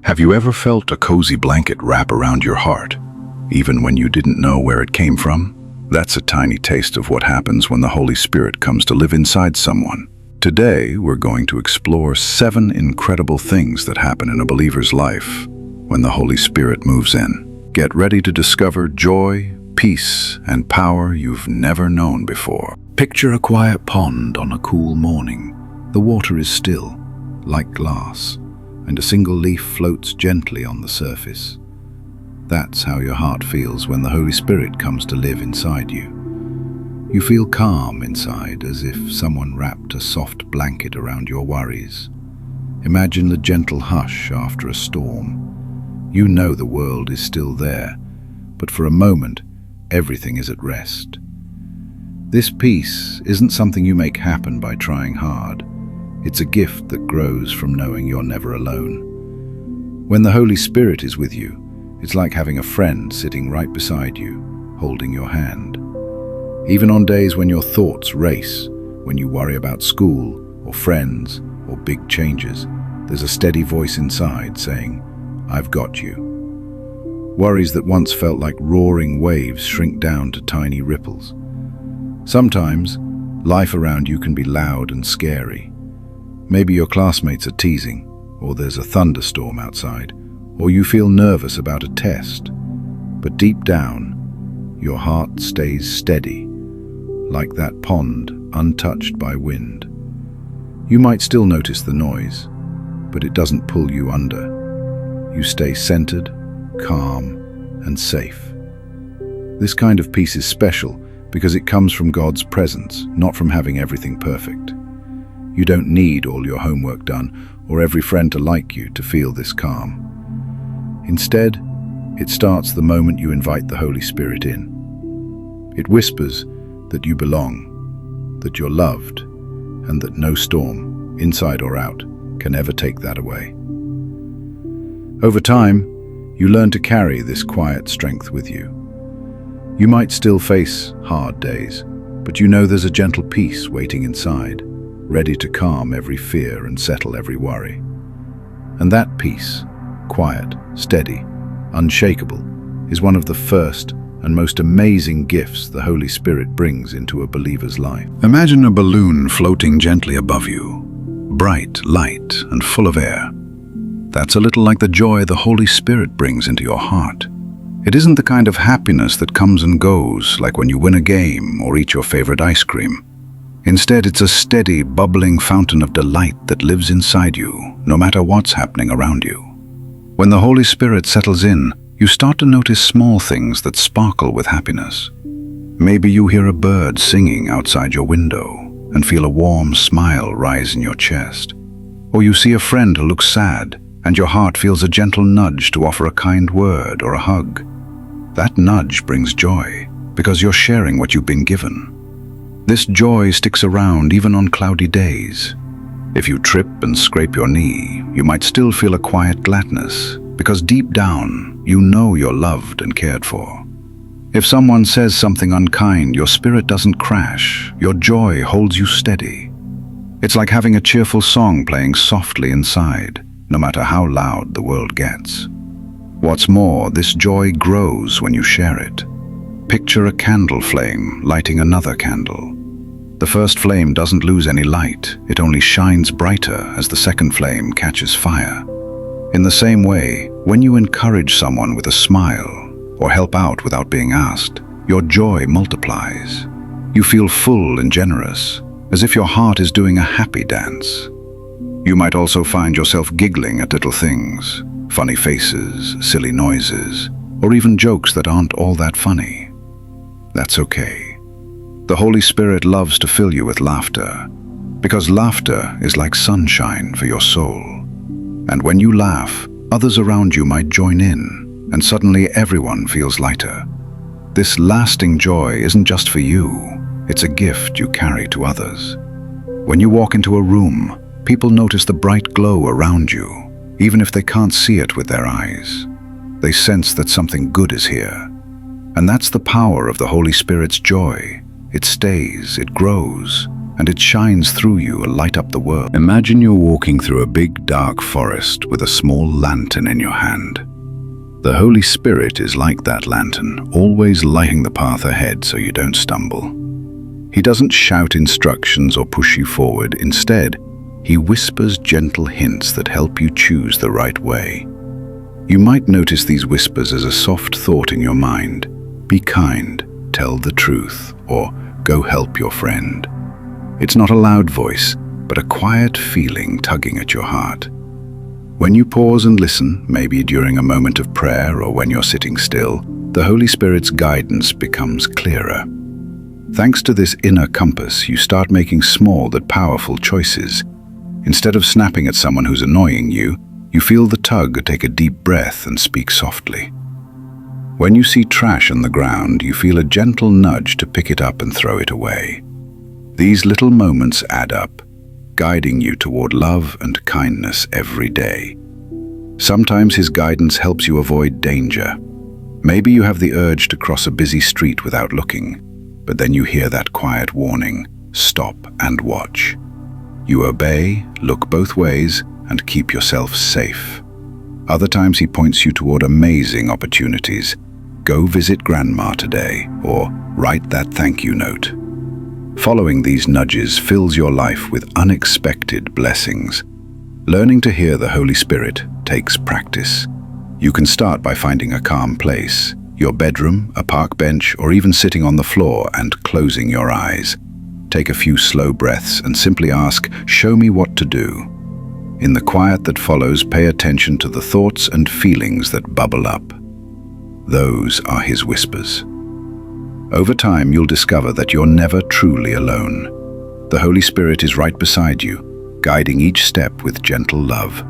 Have you ever felt a cozy blanket wrap around your heart, even when you didn't know where it came from? That's a tiny taste of what happens when the Holy Spirit comes to live inside someone. Today, we're going to explore 7 incredible things that happen in a believer's life when the Holy Spirit moves in. Get ready to discover joy, peace, and power you've never known before. Picture a quiet pond on a cool morning. The water is still, like glass, and a single leaf floats gently on the surface. That's how your heart feels when the Holy Spirit comes to live inside you. You feel calm inside, as if someone wrapped a soft blanket around your worries. Imagine the gentle hush after a storm. You know the world is still there, but for a moment, everything is at rest. This peace isn't something you make happen by trying hard. It's a gift that grows from knowing you're never alone. When the Holy Spirit is with you, it's like having a friend sitting right beside you, holding your hand. Even on days when your thoughts race, when you worry about school or friends or big changes, there's a steady voice inside saying, "I've got you." Worries that once felt like roaring waves shrink down to tiny ripples. Sometimes, life around you can be loud and scary. Maybe your classmates are teasing, or there's a thunderstorm outside, or you feel nervous about a test. But deep down, your heart stays steady, like that pond untouched by wind. You might still notice the noise, but it doesn't pull you under. You stay centered, calm, and safe. This kind of peace is special because it comes from God's presence, not from having everything perfect. You don't need all your homework done or every friend to like you to feel this calm. Instead, it starts the moment you invite the Holy Spirit in. It whispers that you belong, that you're loved, and that no storm, inside or out, can ever take that away. Over time, you learn to carry this quiet strength with you. You might still face hard days, but you know there's a gentle peace waiting inside, ready to calm every fear and settle every worry. And that peace, quiet, steady, unshakable, is one of the first and most amazing gifts the Holy Spirit brings into a believer's life. Imagine a balloon floating gently above you, bright, light, and full of air. That's a little like the joy the Holy Spirit brings into your heart. It isn't the kind of happiness that comes and goes, like when you win a game or eat your favorite ice cream. Instead, it's a steady, bubbling fountain of delight that lives inside you, no matter what's happening around you. When the Holy Spirit settles in, you start to notice small things that sparkle with happiness. Maybe you hear a bird singing outside your window and feel a warm smile rise in your chest. Or you see a friend who looks sad and your heart feels a gentle nudge to offer a kind word or a hug. That nudge brings joy because you're sharing what you've been given. This joy sticks around even on cloudy days. If you trip and scrape your knee, you might still feel a quiet gladness, because deep down, you know you're loved and cared for. If someone says something unkind, your spirit doesn't crash. Your joy holds you steady. It's like having a cheerful song playing softly inside, no matter how loud the world gets. What's more, this joy grows when you share it. Picture a candle flame lighting another candle. The first flame doesn't lose any light, it only shines brighter as the second flame catches fire. In the same way, when you encourage someone with a smile or help out without being asked, your joy multiplies. You feel full and generous, as if your heart is doing a happy dance. You might also find yourself giggling at little things, funny faces, silly noises, or even jokes that aren't all that funny. That's okay. The Holy Spirit loves to fill you with laughter, because laughter is like sunshine for your soul. And when you laugh, others around you might join in, and suddenly everyone feels lighter. This lasting joy isn't just for you, it's a gift you carry to others. When you walk into a room, people notice the bright glow around you, even if they can't see it with their eyes. They sense that something good is here. And that's the power of the Holy Spirit's joy. It stays, it grows, and it shines through you and light up the world. Imagine you're walking through a big dark forest with a small lantern in your hand. The Holy Spirit is like that lantern, always lighting the path ahead so you don't stumble. He doesn't shout instructions or push you forward. Instead, he whispers gentle hints that help you choose the right way. You might notice these whispers as a soft thought in your mind. Be kind, tell the truth, or go help your friend. It's not a loud voice, but a quiet feeling tugging at your heart. When you pause and listen, maybe during a moment of prayer or when you're sitting still, the Holy Spirit's guidance becomes clearer. Thanks to this inner compass, you start making small but powerful choices. Instead of snapping at someone who's annoying you, you feel the tug, take a deep breath and speak softly. When you see trash on the ground, you feel a gentle nudge to pick it up and throw it away. These little moments add up, guiding you toward love and kindness every day. Sometimes his guidance helps you avoid danger. Maybe you have the urge to cross a busy street without looking, but then you hear that quiet warning, stop and watch. You obey, look both ways, and keep yourself safe. Other times he points you toward amazing opportunities. Go visit Grandma today, or write that thank you note. Following these nudges fills your life with unexpected blessings. Learning to hear the Holy Spirit takes practice. You can start by finding a calm place, your bedroom, a park bench, or even sitting on the floor and closing your eyes. Take a few slow breaths and simply ask, "Show me what to do." In the quiet that follows, pay attention to the thoughts and feelings that bubble up. Those are his whispers. Over time, you'll discover that you're never truly alone. The Holy Spirit is right beside you, guiding each step with gentle love.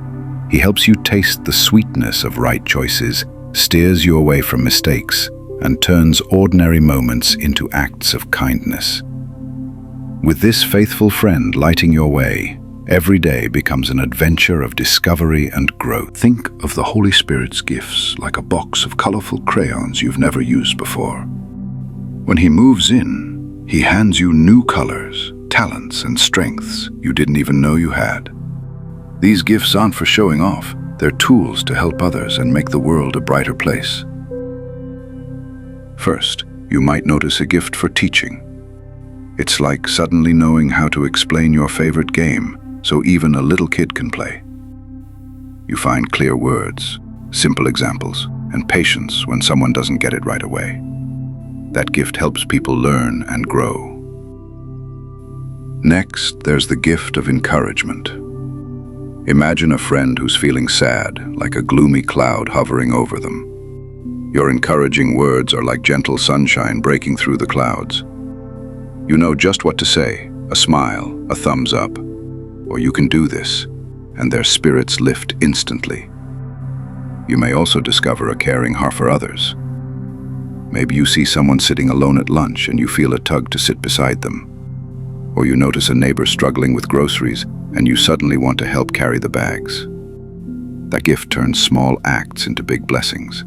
He helps you taste the sweetness of right choices, steers you away from mistakes, and turns ordinary moments into acts of kindness. With this faithful friend lighting your way, every day becomes an adventure of discovery and growth. Think of the Holy Spirit's gifts like a box of colorful crayons you've never used before. When he moves in, he hands you new colors, talents, and strengths you didn't even know you had. These gifts aren't for showing off, they're tools to help others and make the world a brighter place. First, you might notice a gift for teaching. It's like suddenly knowing how to explain your favorite game so even a little kid can play. You find clear words, simple examples, and patience when someone doesn't get it right away. That gift helps people learn and grow. Next, there's the gift of encouragement. Imagine a friend who's feeling sad, like a gloomy cloud hovering over them. Your encouraging words are like gentle sunshine breaking through the clouds. You know just what to say, a smile, a thumbs up, or you can do this, and their spirits lift instantly. You may also discover a caring heart for others. Maybe you see someone sitting alone at lunch and you feel a tug to sit beside them. Or you notice a neighbor struggling with groceries and you suddenly want to help carry the bags. That gift turns small acts into big blessings.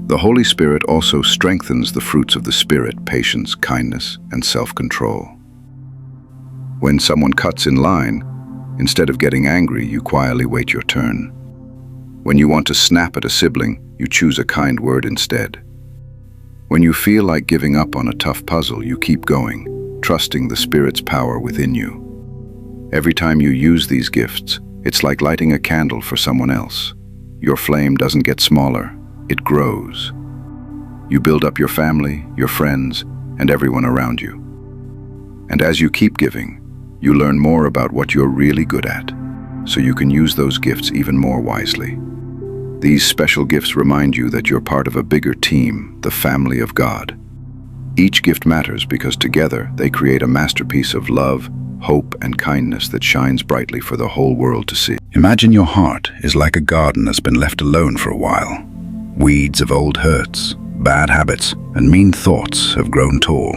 The Holy Spirit also strengthens the fruits of the Spirit, patience, kindness, and self-control. When someone cuts in line, instead of getting angry, you quietly wait your turn. When you want to snap at a sibling, you choose a kind word instead. When you feel like giving up on a tough puzzle, you keep going, trusting the Spirit's power within you. Every time you use these gifts, it's like lighting a candle for someone else. Your flame doesn't get smaller, it grows. You build up your family, your friends, and everyone around you. And as you keep giving, you learn more about what you're really good at, so you can use those gifts even more wisely. These special gifts remind you that you're part of a bigger team, the family of God. Each gift matters because together they create a masterpiece of love, hope, and kindness that shines brightly for the whole world to see. Imagine your heart is like a garden that's been left alone for a while. Weeds of old hurts, bad habits, and mean thoughts have grown tall.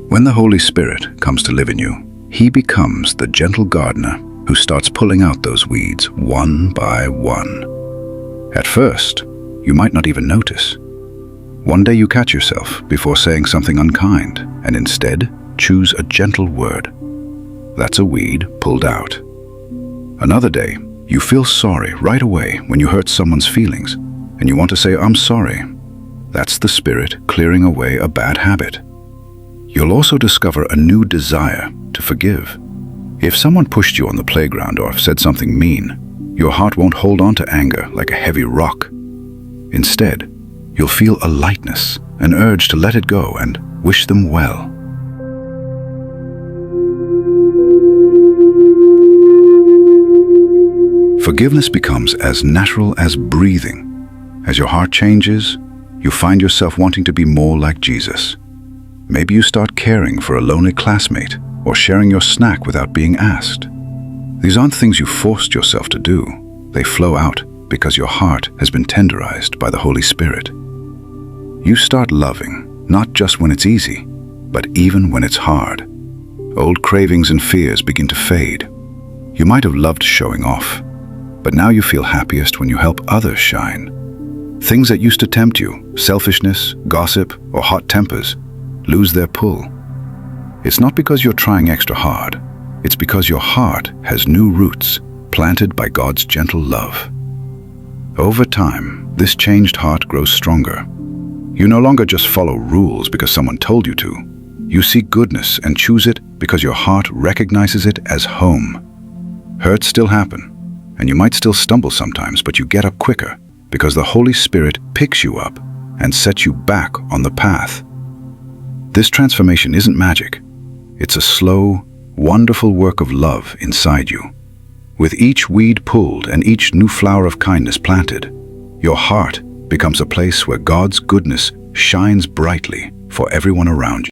When the Holy Spirit comes to live in you, he becomes the gentle gardener who starts pulling out those weeds one by one. At first, you might not even notice. One day you catch yourself before saying something unkind, and instead, choose a gentle word. That's a weed pulled out. Another day, you feel sorry right away when you hurt someone's feelings, and you want to say, "I'm sorry." That's the Spirit clearing away a bad habit. You'll also discover a new desire to forgive. If someone pushed you on the playground or said something mean, your heart won't hold on to anger like a heavy rock. Instead, you'll feel a lightness, an urge to let it go and wish them well. Forgiveness becomes as natural as breathing. As your heart changes, you find yourself wanting to be more like Jesus. Maybe you start caring for a lonely classmate or sharing your snack without being asked. These aren't things you forced yourself to do. They flow out because your heart has been tenderized by the Holy Spirit. You start loving, not just when it's easy, but even when it's hard. Old cravings and fears begin to fade. You might have loved showing off, but now you feel happiest when you help others shine. Things that used to tempt you, selfishness, gossip, or hot tempers, lose their pull. It's not because you're trying extra hard. It's because your heart has new roots planted by God's gentle love. Over time, this changed heart grows stronger. You no longer just follow rules because someone told you to. You seek goodness and choose it because your heart recognizes it as home. Hurts still happen, and you might still stumble sometimes, but you get up quicker because the Holy Spirit picks you up and sets you back on the path. This transformation isn't magic. It's a slow, wonderful work of love inside you. With each weed pulled and each new flower of kindness planted, your heart becomes a place where God's goodness shines brightly for everyone around you.